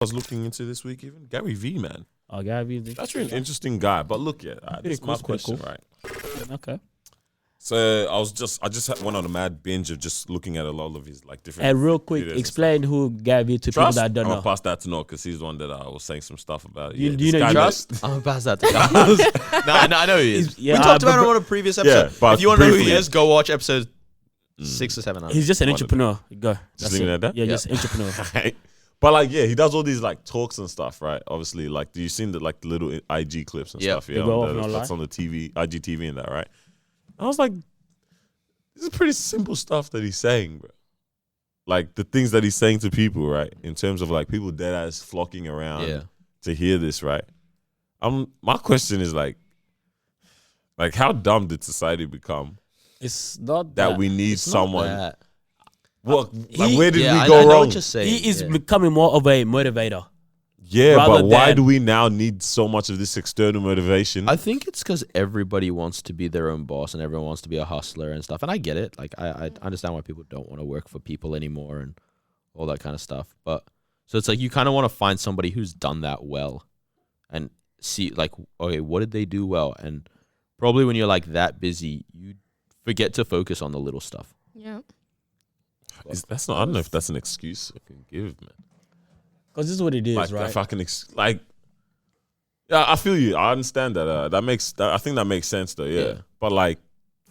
was looking into this week, even Gary V, man. Oh, Gary V. That's actually an interesting guy. But look, this is my question, right? Okay. So I just went on a mad binge of just looking at a lot of his like different. And real quick, explain who Gary V to people that don't know. I'm gonna pass that to Noah because he's the one that I was saying some stuff about. Do you know Trust? I'm gonna pass that to Carlos. No, I know who he is. Yeah, we talked about him on a previous episode. Yeah, if you want to know who he is, go watch episode 6 or 7. He's just an entrepreneur. Go. Just leave it at that? Yeah, just entrepreneur. But like, yeah, he does all these like talks and stuff, right? Obviously, like, do you seen the like the little IG clips and stuff? Yeah, that's on the TV, IGTV and that, right? I was like, this is pretty simple stuff that he's saying, bro. Like the things that he's saying to people, right? In terms of like people dead ass flocking around to hear this, right? My question is like how dumb did society become? It's not that we need someone. Where did we I go know wrong? what you're saying. He is becoming more of a motivator. Yeah, but why do we now need so much of this external motivation? I think it's because everybody wants to be their own boss and everyone wants to be a hustler and stuff. And I get it. Like, I understand why people don't want to work for people anymore and all that kind of stuff. But so it's like you kind of want to find somebody who's done that well and see, like, okay, what did they do well? And probably when you're like that busy, you forget to focus on the little stuff. Yeah. I don't know if that's an excuse I can give, man. Because this is what it is, like, right? If I can, yeah, I feel you. I understand that. I think that makes sense, though. Yeah. But like,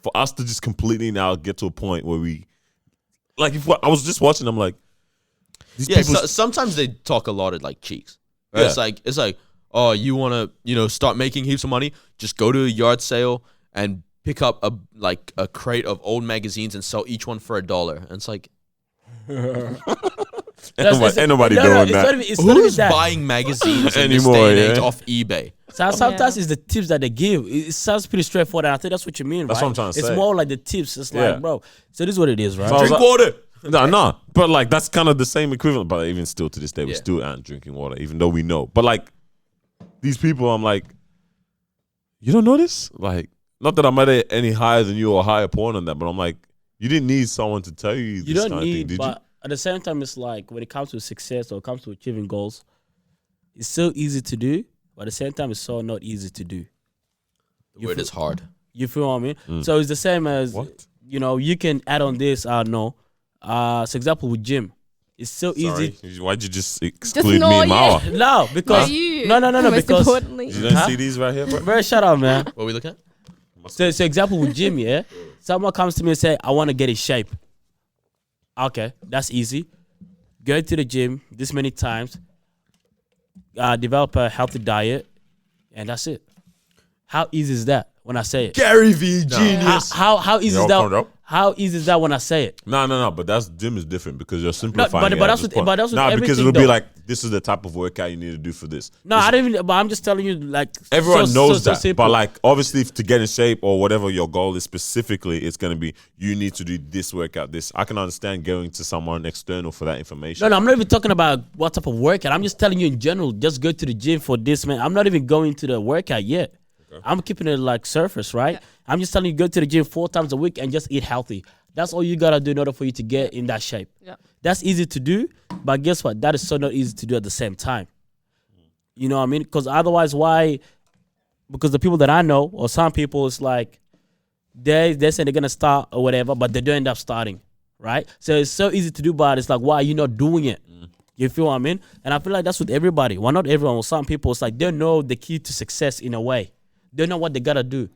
for us to just completely now get to a point where we, like, I was just watching, I'm like, sometimes they talk a lot of like cheeks. Right? Yeah. It's like, oh, you want to, start making heaps of money? Just go to a yard sale and pick up a crate of old magazines and sell each one for $1. And it's like, ain't nobody doing that. Who's buying magazines in this day and age off eBay? So sometimes it's the tips that they give. It sounds pretty straightforward. And I think that's what you mean, that's right? what I'm trying to say. It's more like the tips. It's like, bro. So this is what it is, right? So Drink water. No. But like, that's kind of the same equivalent. But even still to this day, we still aren't drinking water, even though we know. But like, these people, I'm like, you don't know this? Like, not that I'm at any higher than you or higher upon on that, but I'm like, you didn't need someone to tell you this kind of thing, did you? At the same time, it's like when it comes to success or it comes to achieving goals, it's so easy to do, but at the same time, it's so not easy to do. The word is hard. You feel what I mean? So it's the same as, you can add on this, for example, with gym. It's so easy. Why'd you just exclude me and Mawa? No, because... No, because... You don't see these right here, bro? Bro, shut up, man. What are we looking at? So example with gym, someone comes to me and say, I want to get in shape. Okay, that's easy. Go to the gym this many times, develop a healthy diet, and that's it. How easy is that when I say it? Gary V, genius. How easy is that? How easy is that when I say it? No. But that's gym is different because you're simplifying it. But that's because it'll be like, this is the type of workout you need to do for this. No, I don't even. But I'm just telling you, like, everyone knows that. But like, obviously, to get in shape or whatever your goal is specifically, it's gonna be you need to do this workout. This I can understand going to someone external for that information. No, I'm not even talking about what type of workout. I'm just telling you in general. Just go to the gym for this, man. I'm not even going to the workout yet. Okay. I'm keeping it like surface, right? Yeah. I'm just telling you, go to the gym 4 times a week and just eat healthy. That's all you gotta do in order for you to get in that shape. Yeah. That's easy to do, but guess what? That is so not easy to do at the same time. You know what I mean? Because otherwise, why? Because the people that I know, or some people, it's like they say they're gonna start or whatever, but they don't end up starting, right? So it's so easy to do, but it's like, why are you not doing it? You feel what I mean? And I feel like that's with everybody. Well, not everyone. With some people, it's like they know the key to success in a way. They know what they gotta do.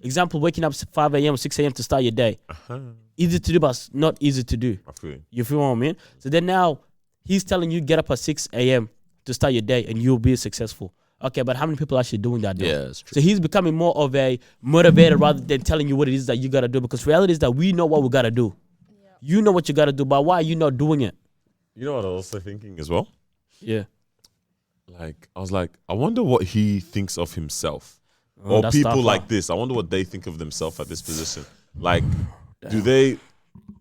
Example, waking up 5 a.m. or 6 a.m. to start your day. Easy to do, but not easy to do. You feel what I mean? So then now, he's telling you get up at 6 a.m. to start your day and you'll be successful. Okay, but how many people are actually doing that? Yeah, that's true. So he's becoming more of a motivator rather than telling you what it is that you got to do, because reality is that we know what we got to do. Yeah. You know what you got to do, but why are you not doing it? You know what I was also thinking as well? Yeah. Like, I was like, I wonder what he thinks of himself. Or people like this. I wonder what they think of themselves at this position. Like, do they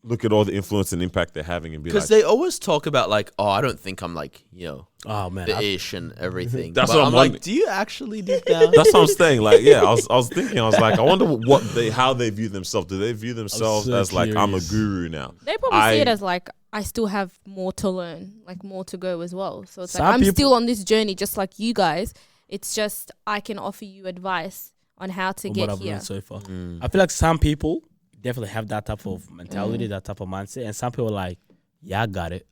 look at all the influence and impact they're having and be like... Because they always talk about like, oh, I don't think I'm like, oh man, the ish and everything. That's but what I'm like, do you actually deep down? That's what I'm saying. Like, yeah, I was thinking, I was like, I wonder how they view themselves. Do they view themselves as like, I'm a guru now? They probably see it as like, I still have more to learn, like more to go as well. So it's like I'm still on this journey, just like you guys. It's just I can offer you advice on how to get here. So far. I feel like some people definitely have that type of mentality, that type of mindset, and some people are like, yeah, I got it.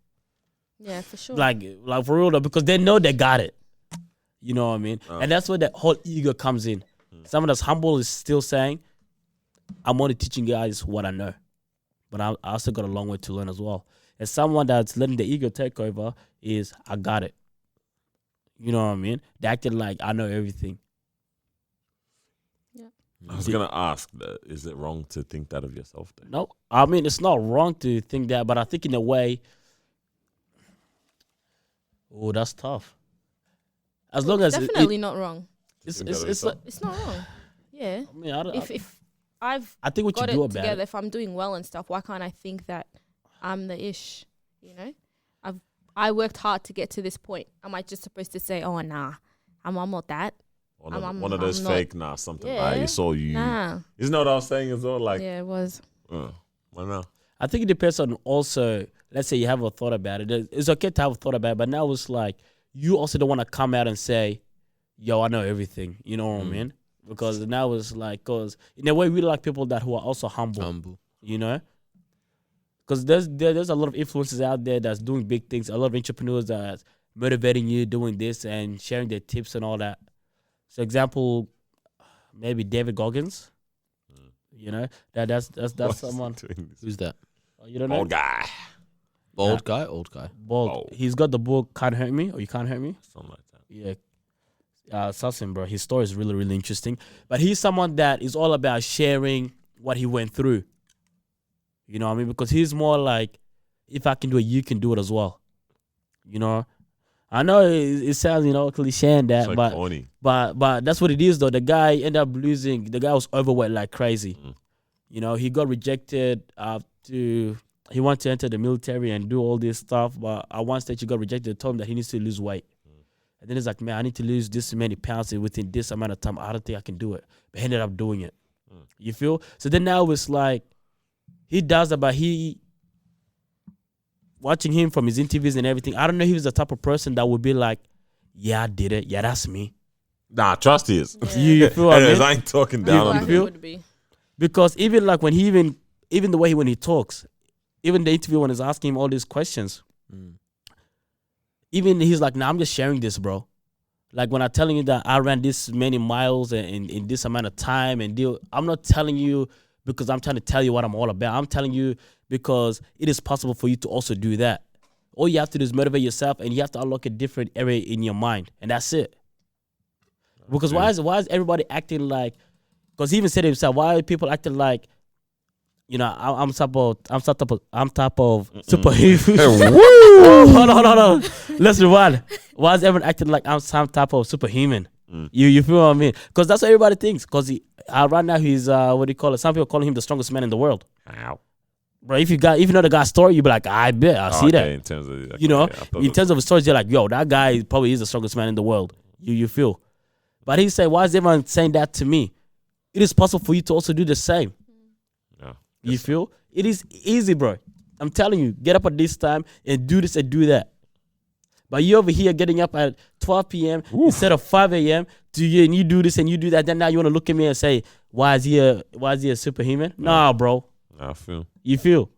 Yeah, for sure. Like for real though, because they know they got it. You know what I mean? And that's where that whole ego comes in. Someone that's humble is still saying, I'm only teaching guys what I know. But I also got a long way to learn as well. And someone that's letting the ego take over is, I got it. You know what I mean? They acted like I know everything. Yeah. I was going to ask, is it wrong to think that of yourself? Then? No. I mean, it's not wrong to think that, but I think in a way, that's tough. As long as definitely not wrong. It's not wrong. Yeah. I mean, if I've think what got you do it about together, it. if I'm doing well and stuff, why can't I think that I'm the ish? You know, I worked hard to get to this point. Am I just supposed to say, oh nah, I'm not that? One of those fake something. Yeah, You saw you. Nah. Isn't that what I was saying as well? Like, yeah, it was. Why not? I think it depends on also. Let's say you have a thought about it. It's okay to have a thought about it, but now it's like you also don't want to come out and say, yo, I know everything. You know what I mean? Because now it's like, because in a way we like people that who are also humble. You know? Because there's a lot of influencers out there that's doing big things. A lot of entrepreneurs that's motivating you, doing this and sharing their tips and all that. So example, maybe David Goggins. You know? That's someone. Who's that? You don't know? Old guy. Old guy? Bald. He's got the book Can't Hurt Me or You Can't Hurt Me. Something like that. Yeah. Assassin, bro. His story is really, really interesting. But he's someone that is all about sharing what he went through. You know what I mean? Because he's more like, if I can do it, you can do it as well. You know? I know it sounds, cliche and that, like but that's what it is though. The guy ended up losing. The guy was overweight like crazy. You know, he got rejected he wanted to enter the military and do all this stuff, but at one stage he got rejected. They told him that he needs to lose weight. And then he's like, man, I need to lose this many pounds within this amount of time. I don't think I can do it. But he ended up doing it. You feel? So then now it's like, he does that, but watching him from his interviews and everything, I don't know if he's the type of person that would be like, yeah, I did it. Yeah, that's me. Nah, trust he is. Yeah. You feel what I mean? I ain't talking down on him. Would be. Because even like when even the way when he talks, even the interview when he's asking him all these questions, even he's like, nah, I'm just sharing this, bro. Like when I'm telling you that I ran this many miles in this amount of time I'm not telling you because I'm trying to tell you what I'm all about. I'm telling you because it is possible for you to also do that. All you have to do is motivate yourself and you have to unlock a different area in your mind. And that's it. Because why is everybody acting like, because he even said it himself, why are people acting like, I'm type of superhuman. Hold on. Let's rewind. Why is everyone acting like I'm some type of superhuman? You feel what I mean? Because that's what everybody thinks. Because right now he's what do you call it? Some people calling him the strongest man in the world. Ow. Bro, if you know the guy's story, you be like, I bet I see that. In terms of in terms of his stories, you're like, yo, that guy probably is the strongest man in the world. You feel? But he said, why is everyone saying that to me? It is possible for you to also do the same. Yeah. You feel? It is easy, bro. I'm telling you, get up at this time and do this and do that. But you over here getting up at 12 p.m. instead of 5 a.m. And you do this and you do that. Then now you want to look at me and say, why is he a superhuman? Nah, bro. I feel. You feel?